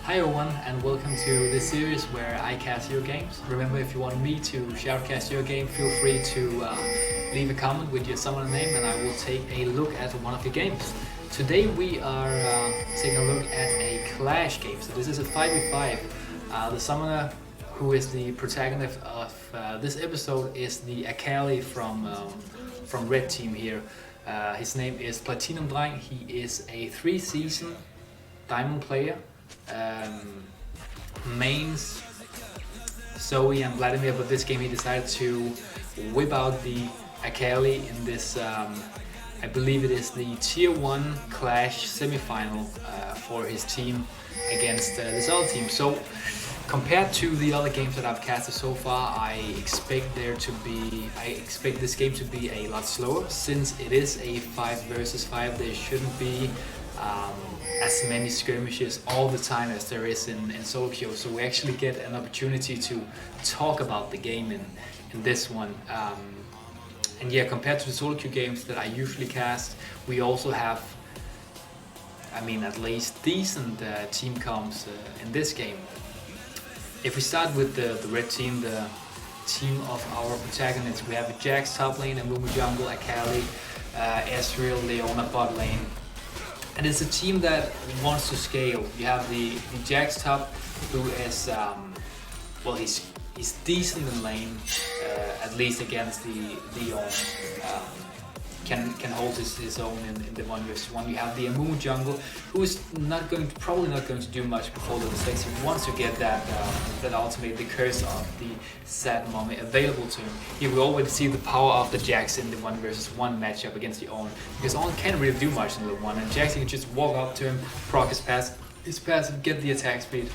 Hi everyone, and welcome to this series where I cast your games. Remember, if you want me to shoutcast your game, feel free to leave a comment with your summoner name and I will take a look at one of your games. Today we are taking a look at a Clash game. So this is a 5v5. The summoner who is the protagonist of this episode is the Akali from Red Team here. His name is Platinum Dreng. He is a 3-season Diamond player. Mains Zoe and Vladimir, but this game he decided to whip out the Akali in this, I believe it is the Tier 1 Clash semi-final for his team against this other team. So compared to the other games that I've casted so far, I expect this game to be a lot slower. Since it is a 5 versus 5, there shouldn't be as many skirmishes all the time as there is in solo queue. So we actually get an opportunity to talk about the game in this one. And yeah, compared to the solo queue games that I usually cast, we also have, at least decent team comps in this game. If we start with the red team, the team of our protagonists, we have a Jax top lane, a Mumu jungle, Akali, Ezreal, Leona bot lane. And it's a team that wants to scale. You have the Jax top, who is he's decent in lane, at least against the Leon. Can hold his own in the 1v1. You have the Amumu jungle, who is probably not going to do much before the mistakes. He wants to get that ultimate, the curse of the sad mummy, available to him. Here we already see the power of the Jax in the 1v1 matchup against the Owen, because Owen can't really do much in the 1, and Jax can just walk up to him, proc his pass, and get the attack speed.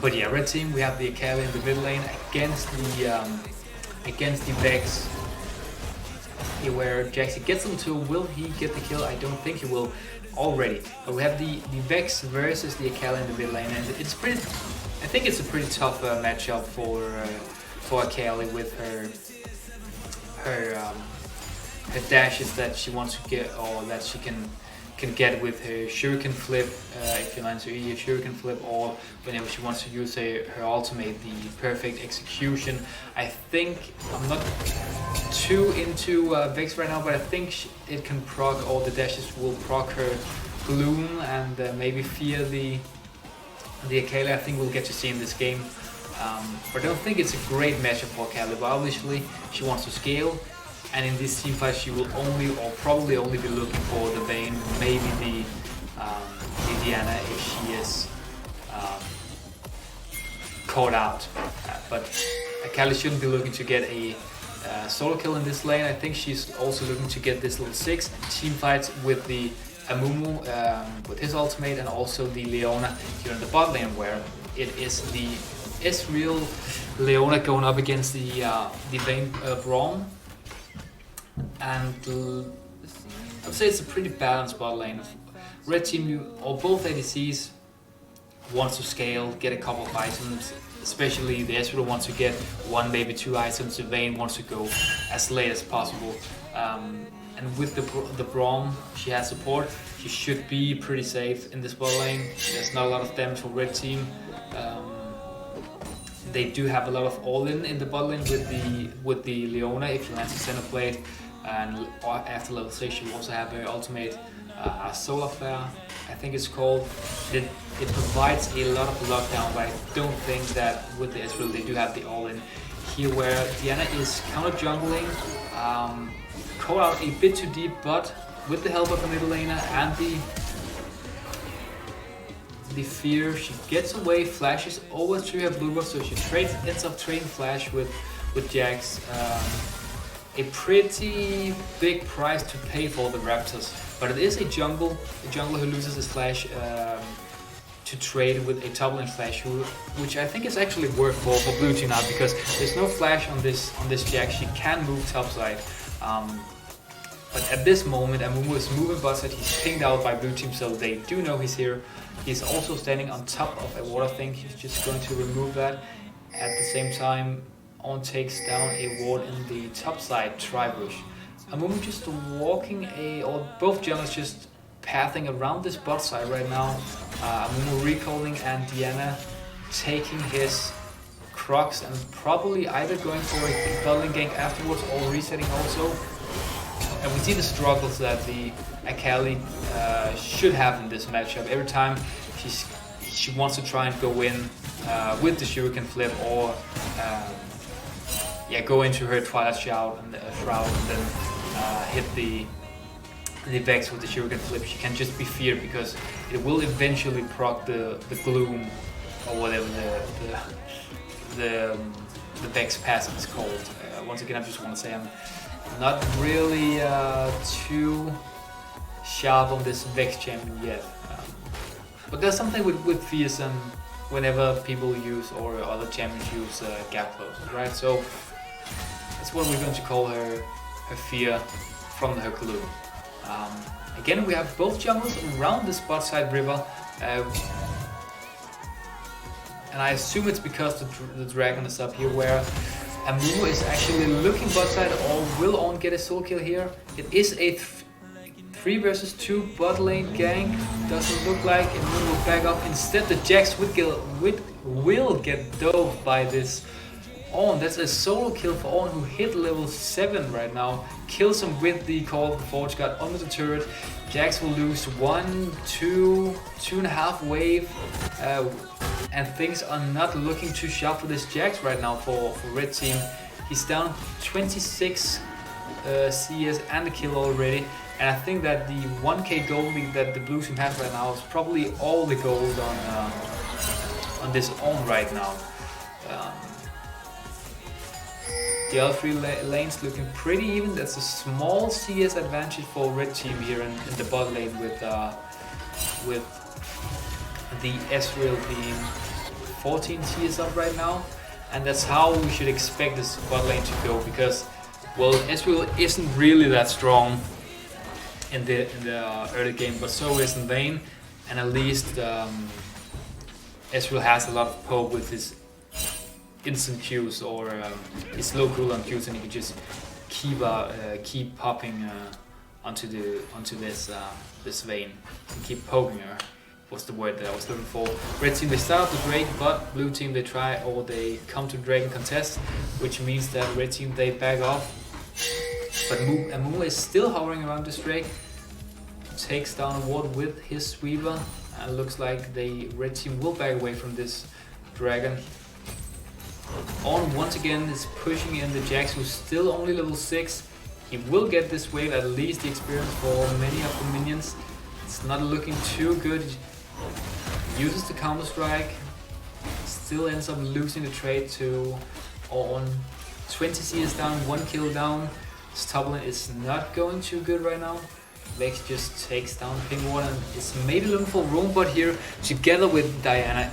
But yeah, red team, we have the Akali in the mid lane against the Vex. Here where Jax gets him to, will he get the kill? I don't think he will already. But we have the Vex versus the Akali in the mid lane, and I think it's a pretty tough matchup for Akali with her dashes that she wants to get, or that she can get with her shuriken flip, if you land to E, shuriken flip, or whenever she wants to use her ultimate, the perfect execution. I think, I'm not too into Vex right now, but I think it can proc, all the dashes will proc her Gloom and maybe fear the Akali. I think we'll get to see in this game. But I don't think it's a great matchup for Akali, but obviously she wants to scale. And in this team fight, she will probably only be looking for the Vayne, maybe the Diana if she is caught out. But Akali shouldn't be looking to get a solo kill in this lane. I think she's also looking to get this level 6 team fight with the Amumu with his ultimate, and also the Leona here in the bot lane, where it is the Ezreal Leona going up against the Vayne Braum. And I'd say it's a pretty balanced bot lane. Red team, or both ADCs, wants to scale, get a couple of items. Especially the Ezreal wants to get 1, maybe 2 items. The Vayne wants to go as late as possible. And with the Braum, she has support. She should be pretty safe in this bot lane. There's not a lot of damage for red team. They do have a lot of all-in the bot lane with the Leona if you land to center plate, and after level 6 you also have her ultimate, Solar Flare, I think it's called. It provides a lot of lockdown, but I don't think that with the Ezreal they do have the all-in. Here where Diana is counter jungling, caught out a bit too deep, but with the help of the middle laner and the fear, she gets away, flashes over to her blue buff, so she ends up trading flash with Jax. A pretty big price to pay for the Raptors, but it is a jungler who loses his flash to trade with a top lane flash, which I think is actually worth for blue team now, because there's no flash on this Jax. She can move topside. But at this moment, Amumu is moving bot side. He's pinged out by blue team, so they do know he's here. He's also standing on top of a water thing. He's just going to remove that. At the same time, On takes down a ward in the top side tri-bush. Amumu just walking or both junglers just pathing around this bot side right now. Amumu recalling and Diana taking his Crocs and probably either going for a building gank afterwards or resetting also. And we see the struggles that the Akali should have in this matchup. Every time she wants to try and go in with the Shuriken flip or go into her Twilight Shroud and then hit the Vex with the Shuriken flip. She can just be feared because it will eventually proc the Gloom or whatever the Vex passive is called. Once again, I just want to say I'm not really too sharp on this Vex champion yet. But there's something with fearsome whenever people use or other champions use gap closes, right? So that's what we're going to call her fear from her Gloom. Again, we have both junglers around this bot side river. And I assume it's because the dragon is up here, where Amumu is actually looking bot side, or will On get a soul kill here? It is a 3 versus 2 bot lane gank. Doesn't look like Amumu will back up. Instead, the Jax will get dove by this On. That's a solo kill for On, who hit level 7 right now. Kills him with the Call of the Forge God under the turret. Jax will lose 1, 2, 2.5 wave. And things are not looking too sharp for this Jax right now for red team. He's down 26 CS and a kill already. And I think that the 1k gold lead that the blue team has right now is probably all the gold on this On right now. The other 3 lanes looking pretty even. That's a small CS advantage for red team here in the bot lane with the Ezreal being 14 CS up right now, and that's how we should expect this bot lane to go, because, well, Ezreal isn't really that strong in the early game, but so isn't Vayne, and at least Ezreal has a lot of poke with his instant Qs or his low cooldown Qs, and he can just keep popping onto this Vayne and keep poking her. Was the word that I was looking for. Red team, they start off the Drake, but blue team, they try, or they come to Drake and contest, which means that red team, they back off. But Amumu is still hovering around this Drake, takes down a ward with his sweeper, and looks like the red team will back away from this dragon. On once again is pushing in the Jax, who's still only level 6. He will get this wave, at least the experience for many of the minions. It's not looking too good. Uses the counter strike, still ends up losing the trade to On. 20 CS down, 1 kill down. His top lane is not going too good right now. Vex just takes down Pingwater and is maybe looking for room, but here together with Diana.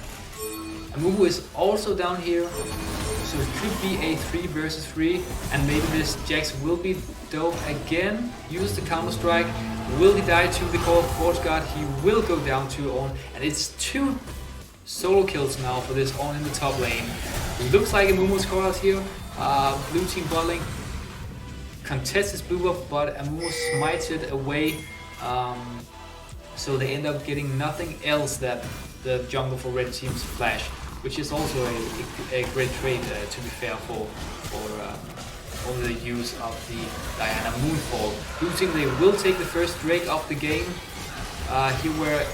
Amumu is also down here, so it could be a 3 versus 3, and maybe this Jax will be dope again. Use the counter strike. Will he die to the Call of Forge God? He will go down to On, and it's 2 solo kills now for this On in the top lane. Looks like Amumu's caught out here. Blue team bot lane contests his blue buff, but Amumu smites it away. So they end up getting nothing else that the jungle for red team's flash, which is also a great trade, to be fair, for the use of the Diana Moonfall. Blue team, they will take the first Drake of the game. Here where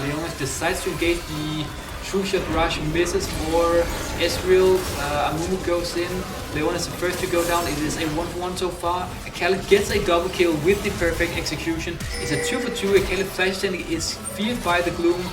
Leonis decides to engage the True Shot Rush, misses for Ezreal. Amumu goes in. Leonis is the first to go down. It is a 1-for-1 so far. Akali gets a double kill with the perfect execution. It's a 2-for-2. Akali flash standing is feared by the Gloom.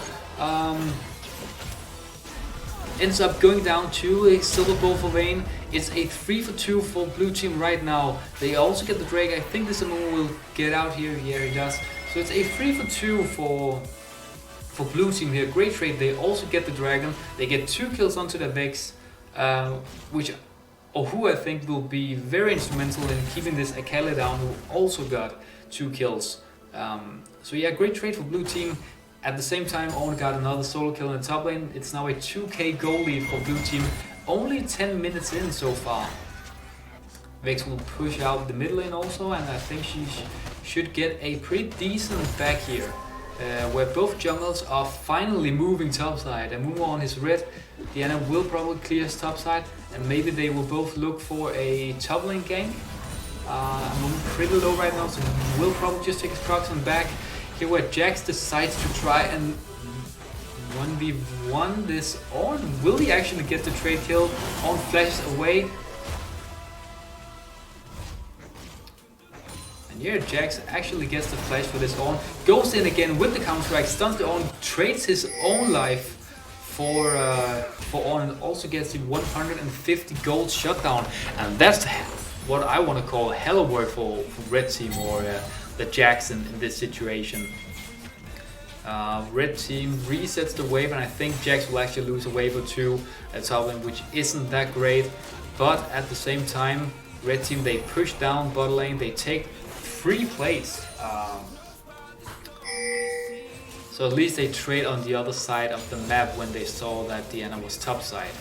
Ends up going down to a silver bowl for Vayne. It's a 3-for-2 for blue team right now. They also get the Drake. I think this Amumu will get out here. Yeah, he does. So it's a 3-for-2 for blue team here. Great trade. They also get the dragon. They get 2 kills onto the Vex, who I think will be very instrumental in keeping this Akali down, who also got 2 kills. So yeah, great trade for blue team. At the same time, On got another solo kill in the top lane. It's now a 2k goal lead for blue team. Only 10 minutes in so far. Vex will push out the mid lane also, and I think she should get a pretty decent back here. where both jungles are finally moving topside. And Mumu on his red, Diana will probably clear his topside, and maybe they will both look for a top lane gank. I'm pretty low right now, so we'll probably just take his procs on back. Here where Jax decides to try and 1v1 this on. Will he actually get the trade kill? On flashes away. And here Jax actually gets the flash for this on. Goes in again with the counter strike, stuns the on, trades his own life for on, and also gets the 150 gold shutdown. And that's what I want to call hella work for red team, or the Jax in this situation. Red team resets the wave, and I think Jax will actually lose a wave or two at top lane, which isn't that great. But at the same time, red team, they push down bot lane, they take 3 plates. So at least they trade on the other side of the map when they saw that Diana was topside.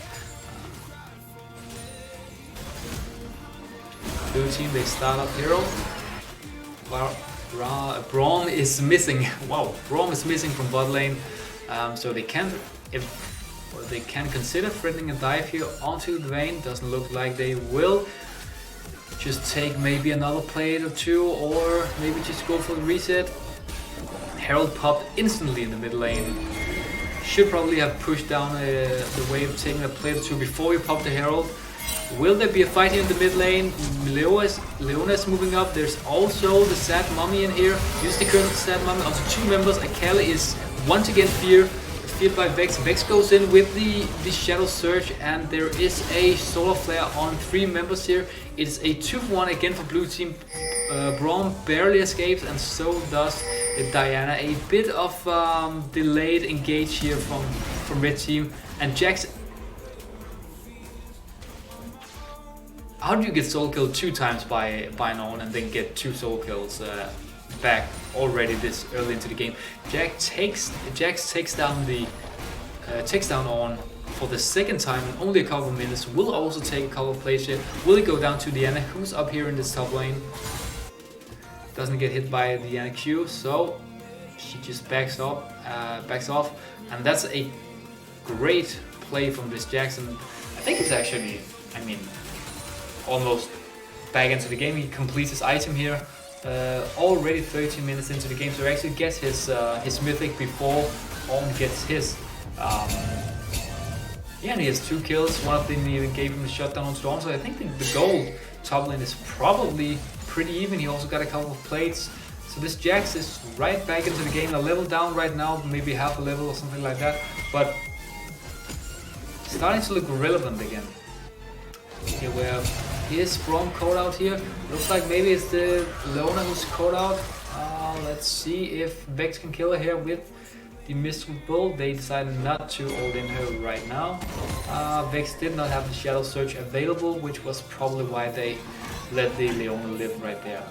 Blue team, they start up hero. Braum is missing. Wow, Braum is missing from bot lane. So they can consider threatening a dive here onto the Vayne. Doesn't look like they will. Just take maybe another plate or two, or maybe just go for the reset. Herald popped instantly in the mid lane. Should probably have pushed down the wave, taking a plate or two before we pop the Herald. Will there be a fight here in the mid lane? Leona's moving up. There's also the Sad Mummy in here. Use the curse of the Sad Mummy onto 2 members. Akali is once again feared by Vex. Vex goes in with the Shadow Surge, and there is a Solar Flare on 3 members here. It's a 2-1 again for blue team. Braum barely escapes, and so does Diana. A bit of delayed engage here from red team. And Jax, how do you get solo killed 2 times by an on and then get 2 solo kills back already this early into the game? Jax takes down on for the 2nd time in only a couple of minutes. Will also take a couple of plays here. Will he go down to Diana, who's up here in this top lane? Doesn't get hit by Diana Q, so she just backs off, and that's a great play from this Jackson. I think it's actually, I mean, almost back into the game. He completes his item here. Already 13 minutes into the game, so he actually gets his mythic before On gets his. Yeah, and he has 2 kills. One of them even gave him a shutdown on Storm, so I think the gold top lane is probably pretty even. He also got a couple of plates. So this Jax is right back into the game, a level down right now, maybe half a level or something like that, but starting to look relevant again. Here we have his Braum code out here. Looks like maybe it's the Leona who's code out. Let's see if Vex can kill her here with the Mystical Bull. They decided not to hold in her right now. Vex did not have the Shadow Surge available, which was probably why they let the Leona live right there.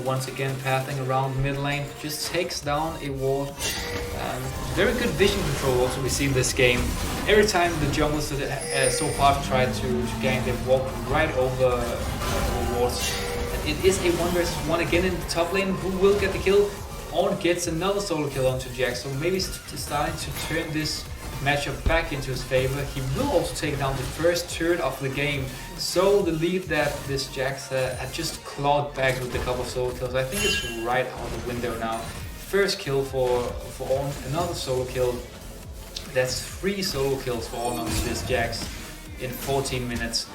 Once again pathing around mid lane, just takes down a ward. Very good vision control also we see in this game. Every time the junglers so far tried to gank, they've walked right over wards. And it is a 1 versus 1 again in the top lane. Who will get the kill? On gets another solo kill onto Jax, so maybe starting to turn this matchup back into his favor. He will also take down the first turret of the game, so the lead that this Jax had just clawed back with a couple of solo kills, I think it's right out the window now. First kill for On, another solo kill. That's 3 solo kills for On onto this Jax in 14 minutes.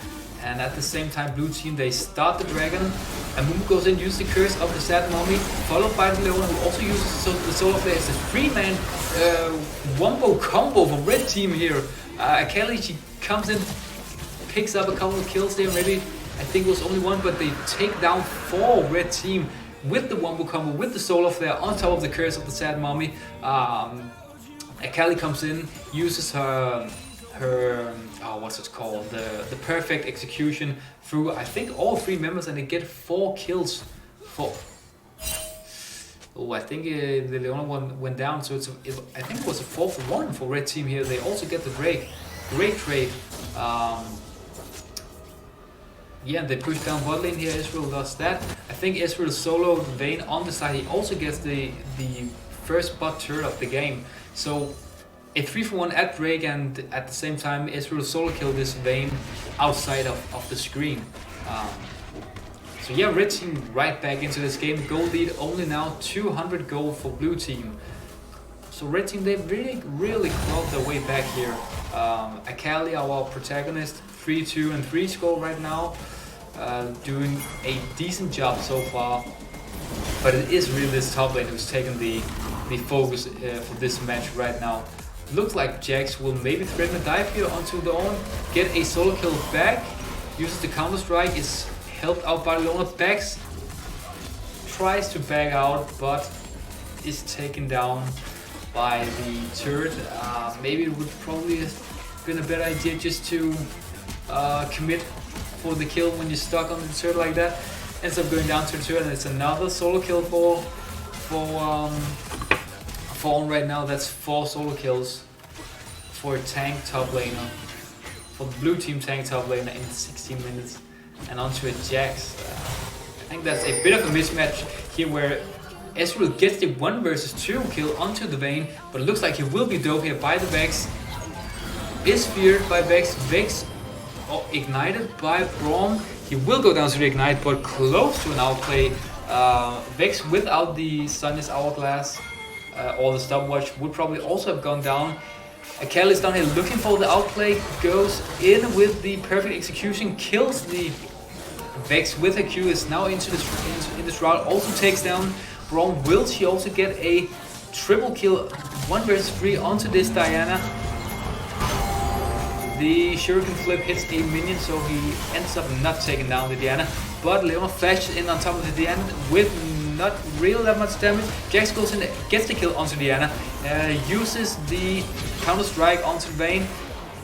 And at the same time, blue team, they start the dragon, and Mumu goes in, uses the curse of the Sad Mummy, followed by the Leona, who also uses the Solar Flare. It's a 3-man wombo combo from red team here. Akali, she comes in, picks up a couple of kills there, maybe, I think it was only 1, but they take down 4 red team with the wombo combo, with the Solar Flare on top of the curse of the Sad Mummy. Akali comes in, uses her what's it called, the perfect execution through, I think, all 3 members, and they get 4 kills for. Oh, I think the Leona one went down, so I think it was a 4-for-1 for red team here. They also get the break. Great trade. Yeah, they push down bot lane here. Israel does that. I think Israel solo Vayne on the side. He also gets the first bot turret of the game. So a 3-for-1 at break, and at the same time Israel solo kill this Vayne outside of the screen. So yeah, red team right back into this game. Gold lead only now 200 gold for blue team. So red team, they really clawed their way back here. Akali, our protagonist, 3-2 and 3 score right now. Doing a decent job so far, but it is really this top lane who's taken the focus for this match right now. Looks like Jax will maybe threaten a dive here onto the own, get a solo kill back, uses the counter strike, is helped out by Leona. Backs, tries to back out, but is taken down by the turret. Maybe it would probably have been a better idea just to commit for the kill when you're stuck on the turret like that. Ends up going down to the turret, and it's another solo kill for on right now. That's 4 solo kills for a tank top laner, for the blue team tank top laner in 16 minutes, and onto a Jax. I think that's a bit of a mismatch here where Ezreal gets the 1 versus 2 kill onto the Vayne, but it looks like he will be dove here by the Vex. Is feared by Vex. Vex ignited by Braum. He will go down to the ignite, but close to an outplay. Vex without the Sunny's Hourglass or the stopwatch would probably also have gone down. Akali is down here looking for the outplay, goes in with the perfect execution, kills the Vex with her Q, is now into the shroud, also takes down Braum. Will she also get a triple kill, 1 versus 3 onto this Diana? The Shuriken flip hits a minion, so he ends up not taking down the Diana. But Leona flashes in on top of the Diana with not really that much damage. Jax goes in, gets the kill onto Diana, uses the counter strike onto Vayne,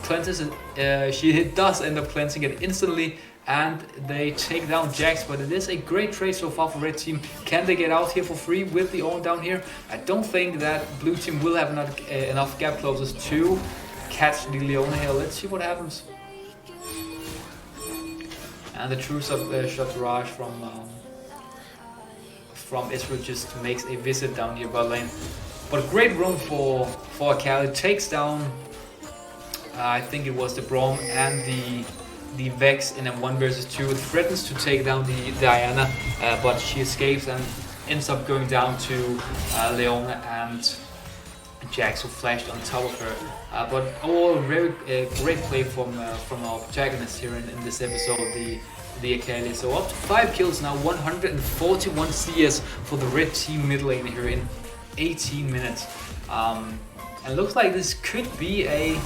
cleanses it. She does end up cleansing it instantly, and they take down Jax. But it is a great trade so far for red team. Can they get out here for free with the Ornn down here? I don't think that blue team will have enough gap closes to catch the Leona here. Let's see what happens. And the true shot barrage from Israel just makes a visit down here bot lane. But great roam for Akali. Takes down, I think it was the Braum and the Vex in a 1 versus 2. It threatens to take down the Diana, but she escapes and ends up going down to Leona and Jax, who flashed on top of her. But overall, very great play from our protagonist here in this episode, the Akali. So up to 5 kills now, 141 CS for the red team mid lane here in 18 minutes. And looks like this could be a...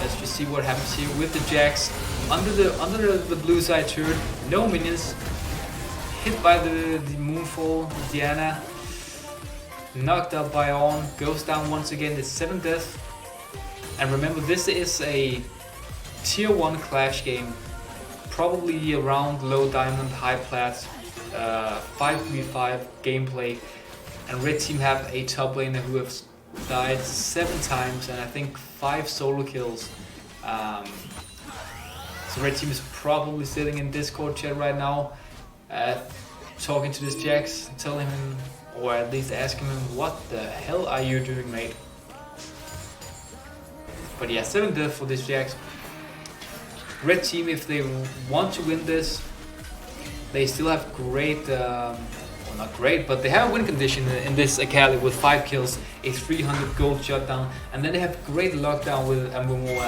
Let's just see what happens here with the Jax under the blue side turret. No minions, hit by the Moonfall. Diana knocked up by Ornn, goes down once again. It's 7 death. And remember, this is a tier 1 clash game, probably around low diamond, high plat, 5v5 gameplay. And red team have a top laner who have died 7 times and I think 5 solo kills. So red team is probably sitting in Discord chat right now, talking to this Jax, telling him, or at least asking him, what the hell are you doing, mate? But yeah, 7 death for this Jax. Red team, if they want to win this, they still have great, well, not great, but they have a win condition in this Akali with 5 kills, a 300 gold shutdown, and then they have great lockdown with Amumu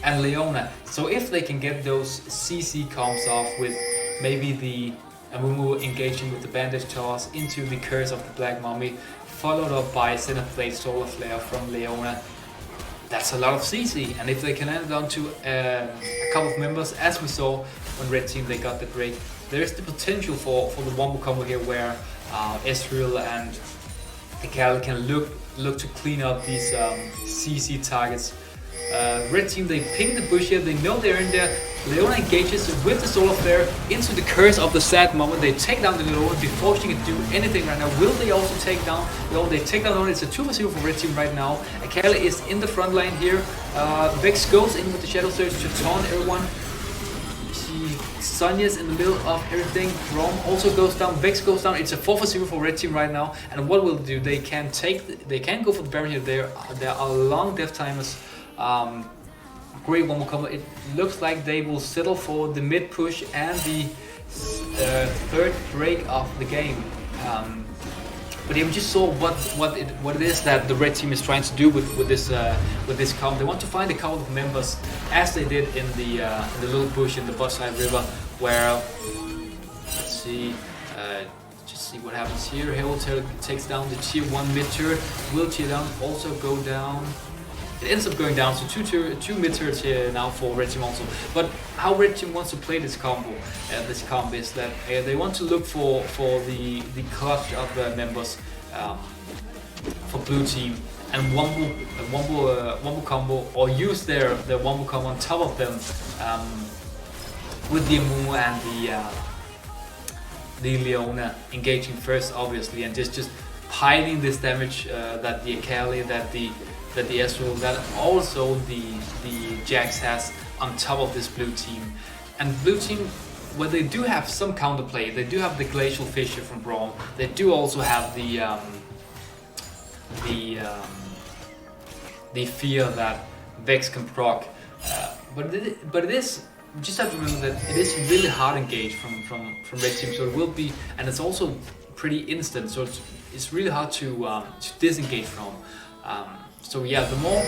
and Leona. So if they can get those CC comps off with maybe the Amumu engaging with the bandage toss into the curse of the Black Mummy, followed up by Centerplate Solar Flare from Leona, that's a lot of CC. And if they can end it on to a couple of members, as we saw when red team they got the break, there is the potential for the wombo combo here where Ezreal and Akali can look to clean up these CC targets Red team, they ping the bush here, they know they're in there. Leona engages with the solar flare into the curse of the sad moment. They take down the Leona before she can do anything right now. Will they also take down Leona? They take down Leona. It's a 2-0 for Red team right now. Akali is in the front line here. Vex goes in with the Shadow Surge to taunt everyone. Sonya's in the middle of everything. Rom also goes down. Vex goes down. It's a 4-0 for Red team right now. And what will they do? They can go for the Baron here. There are long death timers. Great one more combo. It looks like they will settle for the mid push and the third break of the game. But we just saw what it is that the Red team is trying to do with this comp. They want to find a couple of members, as they did in the little bush in the bot side river, where let's see, just see what happens here. Herald takes down the tier 1 mid turret. Will tier down also go down? It ends up going down to two mid turrets here now for Red team also. But how Red team wants to play this combo, is that they want to look for the clutch of members for blue team and wombo combo, or use their wombo combo on top of them with the Amumu and the Leona engaging first, obviously, and just piling this damage that the Akali, that the Ezreal, that also the Jax has on top of this blue team. And blue team, well, they do have some counterplay. They do have the Glacial Fissure from Braum. They do also have the fear that Vex can proc. But it is, you just have to remember that it is really hard engage from Red team. So it will be, and it's also pretty instant. So it's really hard to disengage from. So yeah, the more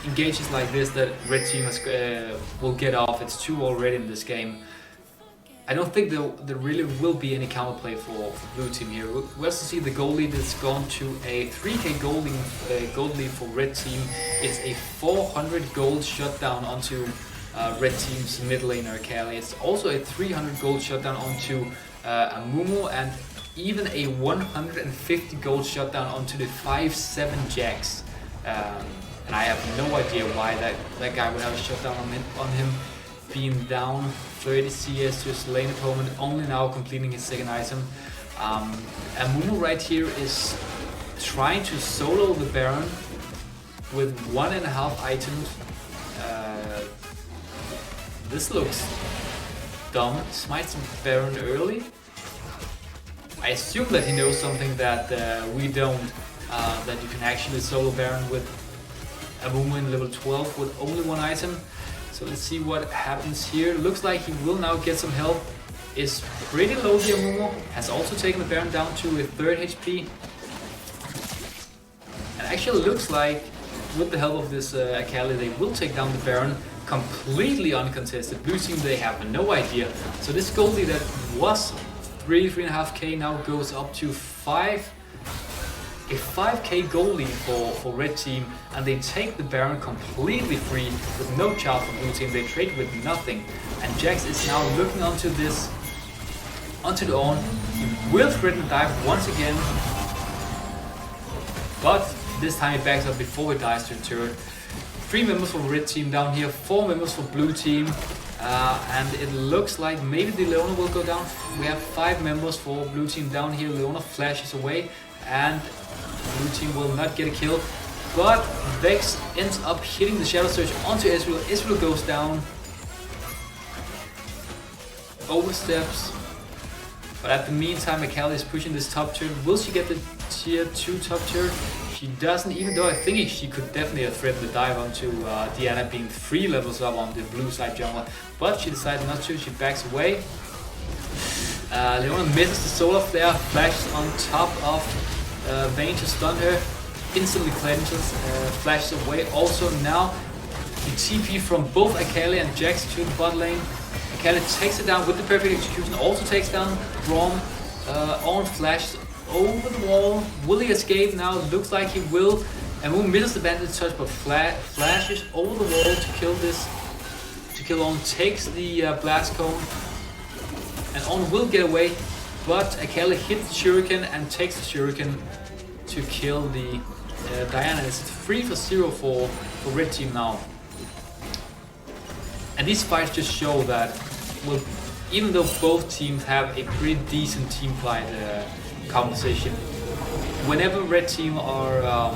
engages like this that Red team will get off. It's 2 already in this game. I don't think there really will be any counterplay for blue team here. We also see the gold lead has gone to a 3k gold lead for Red team. It's a 400 gold shutdown onto Red team's mid laner Akali. It's also a 300 gold shutdown onto Amumu, and even a 150 gold shutdown onto the 5-7 Jax. And I have no idea why that guy would have a shutdown on him, being down 30 CS to his lane opponent, only now completing his second item. Amumu right here is trying to solo the Baron with 1.5 items. This looks dumb. Smites the Baron early. I assume that he knows something that we don't, that you can actually solo Baron with Amumu in level 12 with only 1 item. So let's see what happens here. Looks like he will now get some help. Is pretty low, the Amumu. Has also taken the Baron down to a 3rd HP. And actually looks like, with the help of this Akali, they will take down the Baron completely uncontested. Blue team, they have no idea. So this goldie that was 3.5k now goes up to 5k goal lead for Red team, and they take the Baron completely free with no charge for blue team. They trade with nothing, and Jax is now looking onto this, onto the Ornn. He will threaten the dive once again, but this time he backs up before he dies to the turret. 3 members for Red team down here, 4 members for blue team. And it looks like maybe the Leona will go down. We have 5 members for blue team down here. Leona flashes away and blue team will not get a kill. But Vex ends up hitting the Shadow Surge onto Ezreal. Ezreal goes down. Oversteps. But at the meantime, Akali is pushing this top turret. Will she get the tier 2 top turret? She doesn't, even though I think she could definitely have threatened the dive onto Diana being 3 levels up on the blue side jungler. But she decided not to, she backs away. Leona misses the solar flare, flashes on top of Vayne to stun her. Instantly cleanses, flashes away. Also now, the TP from both Akali and Jax to the bot lane. Akali takes it down with the perfect execution, also takes down Braum. Ornn flashes over the wall. Will he escape now? Looks like he will. And Moon misses the bandit touch, but flashes over the wall to kill this. To kill Ornn, takes the blast cone, and Ornn will get away. But Akali hits the shuriken and takes the shuriken to kill the Diana. It's 3 for 0 for red team now. And these fights just show that, well, even though both teams have a pretty decent team fight composition, whenever red team are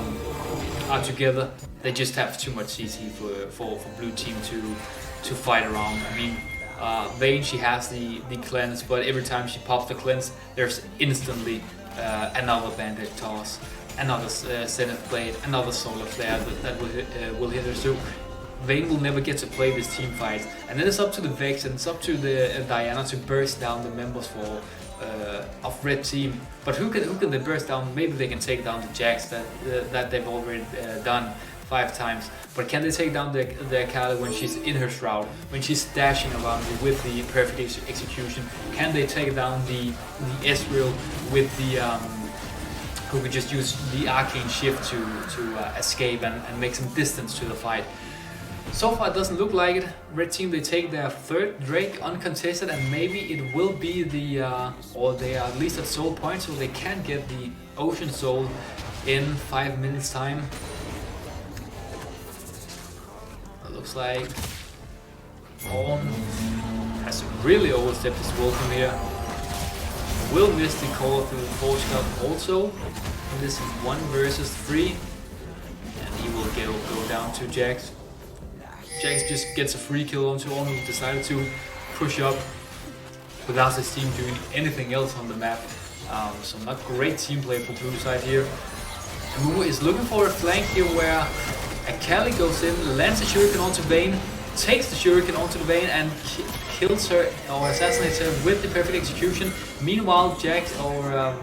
together, they just have too much CC for blue team to fight around. I mean, Vayne, she has the cleanse, but every time she pops the cleanse, there's instantly another bandit toss, another Zenith blade, another solar flare that will hit her. So Vayne will never get to play this team fight, and then it's up to the Vex and it's up to the Diana to burst down the members of red team. But who can they burst down? Maybe they can take down the Jax that they've already done 5 times. But can they take down the Akali when she's in her shroud, when she's dashing around with the perfect execution? Can they take down the Ezreal with the who could just use the arcane shift to escape and make some distance to the fight? So far it doesn't look like it. Red team, they take their 3rd Drake uncontested, and maybe it will be or they are at least at soul point, so they can get the Ocean Soul in 5 minutes time. It looks like Ornn has really overstepped his welcome here. Will miss the call through the Forge Cup also in this 1 versus 3, and he will go down to Jax. Jax just gets a free kill onto Ornn, who decided to push up without his team doing anything else on the map. So not great team play for blue side here. Amumu is looking for a flank here where Akali goes in, lands a shuriken onto Vayne, takes the shuriken onto the Vayne and kills her or assassinates her with the perfect execution. Meanwhile, Jax or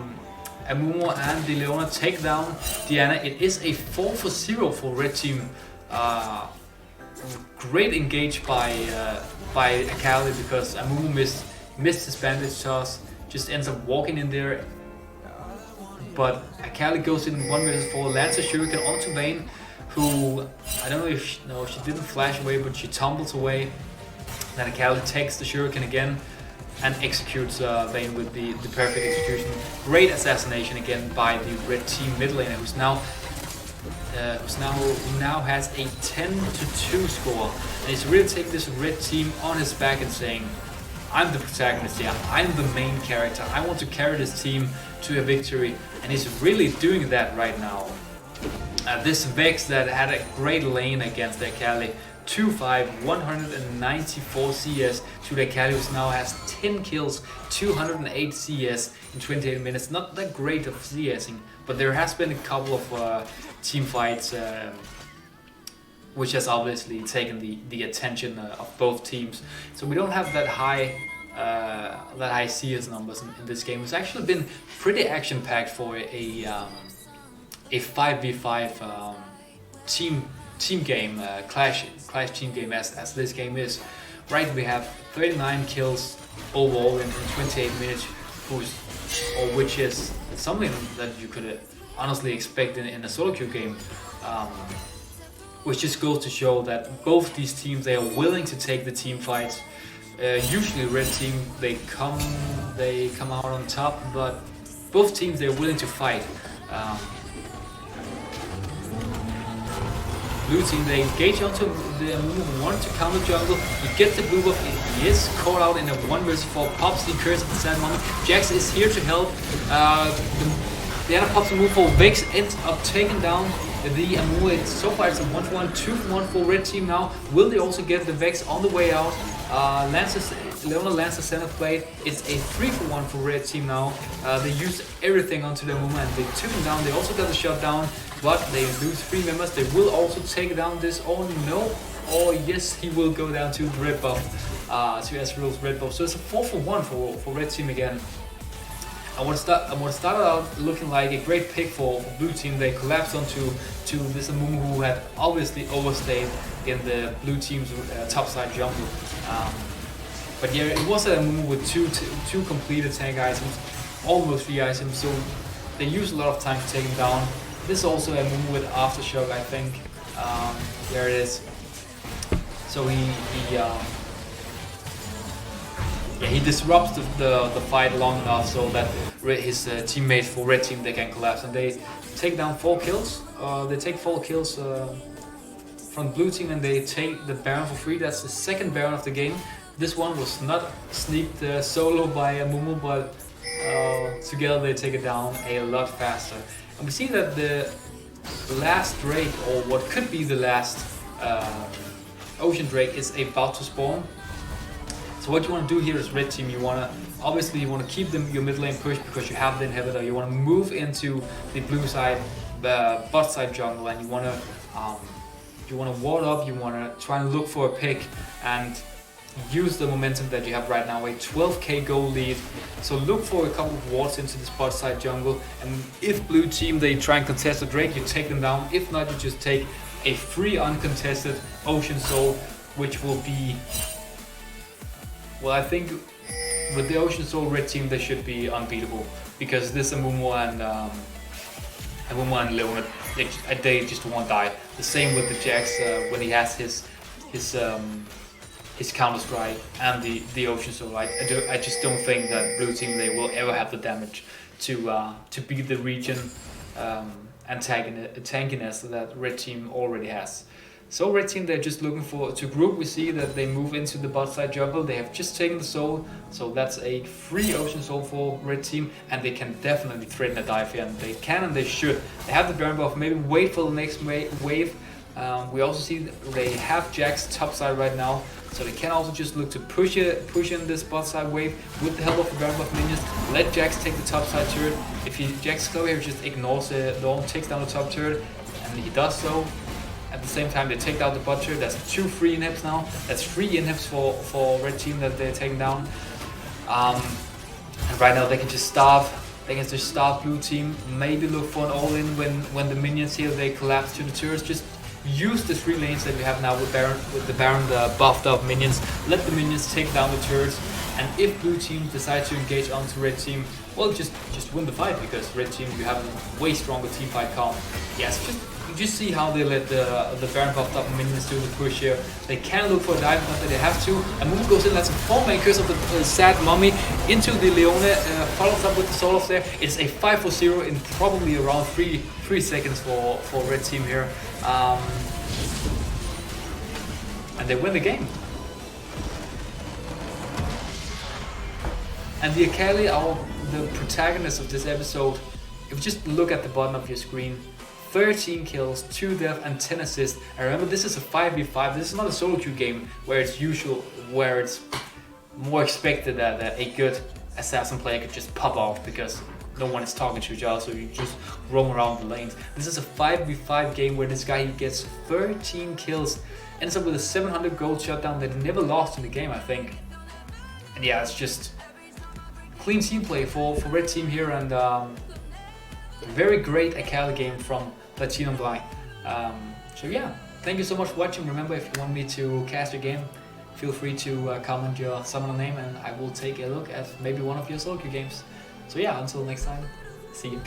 Amumu and the Leona take down Diana. It is a 4 for 0 for red team. Great engage by Akali, because Amumu missed his bandage toss, just ends up walking in there. But Akali goes in 1 versus 4, lands a shuriken onto Vayne, who, I don't know if she didn't flash away, but she tumbles away. Then Akali takes the shuriken again and executes Vayne with the perfect execution. Great assassination again by the red team mid laner, who now has a 10-2 score, and he's really taking this red team on his back and saying, I'm the protagonist here, I'm the main character, I want to carry this team to a victory, and he's really doing that right now. This Vex that had a great lane against the Akali, 2-5, 194 CS to the Akali, who now has 10 kills, 208 CS in 28 minutes. Not that great of CSing, but there has been a couple of team fights which has obviously taken the attention of both teams. So we don't have that high CS numbers in this game. It's actually been pretty action-packed for a 5v5 team game, clash team game as this game is. Right, we have 39 kills overall in 28 minutes, which is something that you could honestly expect in a solo queue game. Which just goes to show that both these teams, they are willing to take the team fights. Usually red team, they come out on top, but both teams, they're willing to fight. Blue team, they engage onto the Amumu, want to counter jungle. He gets the blue buff, he is caught out in a 1 versus 4, pops the curse at the same moment. Jax is here to help. The other pops the move for Vex, ends up taking down the Amumu. So far it's a 1-1, 2-1 for red team now. Will they also get the Vex on the way out? Leona lands the Zenith blade. It's a 3-1 for red team now. They used everything onto the Amumu and they took him down. They also got the shot down, but they lose 3 members. They will also take down this. Oh no! Oh yes, he will go down to the red buff, to Ezreal's red buff. So it's a 4-1 for red team again. I want to start out looking like a great pick for blue team. They collapsed onto this Amumu, who had obviously overstayed in the blue team's topside jungle. But yeah, it was a Amumu with two completed tank items, almost 3 items, so they used a lot of time to take him down. This is also a Amumu with aftershock, I think. There it is. So he yeah, he disrupts the fight long enough so that his teammates for red team, they can collapse, and they take down 4 kills. They take 4 kills from blue team, and they take the Baron for free. That's the second Baron of the game. This one was not sneaked solo by Mumu, but together they take it down a lot faster. And we see that the last Drake, or what could be the last Ocean Drake, is about to spawn. So what you want to do here is red team, you want to keep your mid lane push because you have the inhibitor. You want to move into the blue side, the bot side jungle, and you want to ward up. You want to try and look for a pick and use the momentum that you have right now, a 12k goal lead. So look for a couple of wards into this bot side jungle, and if blue team they try and contest the Drake, you take them down. If not, you just take a free uncontested Ocean Soul, which will be, well, I think with the Ocean Soul red team they should be unbeatable, because this Amumu and Leona, they just won't die. The same with the Jax when he has his Counter Strike and the Ocean Soul. I just don't think that blue team they will ever have the damage to beat the region tankiness that red team already has. So red team, they're just looking to group. We see that they move into the bot side jungle. They have just taken the soul, so that's a free Ocean Soul for red team, and they can definitely threaten a dive here, and they can and they should. They have the Baron buff, maybe wait for the next wave. We also see they have Jax top side right now, so they can also just look to push in this bot side wave with the help of the Baron buff minions. Let Jax take the top side turret. If Jax clever here, just ignores it, takes down the top turret, and he does so. At the same time, they take down the bot turret. That's 2 free inhibs now. That's 3 inhibs for red team that they're taking down. And right now they can just starve. They can just starve blue team. Maybe look for an all-in when the minions here they collapse to the turrets. Just use the 3 lanes that we have now with the Baron, the buffed up minions. Let the minions take down the turrets. And if blue team decides to engage onto red team, well, just win the fight, because red team, you have a way stronger team fight comp. Yes, you just see how they let the Baron buffed up minions do the push here. They can look for a dive, not that they have to. And Moon goes in, that's a 4-man curse of the sad mummy into the Leona, follows up with the Soul off there. It's a 5-0 in probably around 3 seconds for red team here. And they win the game. And the Akali, the protagonist of this episode, if you just look at the bottom of your screen, 13 kills, 2 deaths, and 10 assists. And remember, this is a 5v5. This is not a solo queue game where it's more expected that a good assassin player could just pop off because no one is talking to each other, so you just roam around the lanes. This is a 5v5 game where this guy, he gets 13 kills, ends up with a 700 gold shutdown that he never lost in the game, I think. And yeah, it's just clean team play for red team here, and very great Akali game from Platinum Blind. So yeah, thank you so much for watching. Remember, if you want me to cast your game, feel free to comment your summoner name, and I will take a look at maybe one of your solo queue games. So yeah, until next time, see you.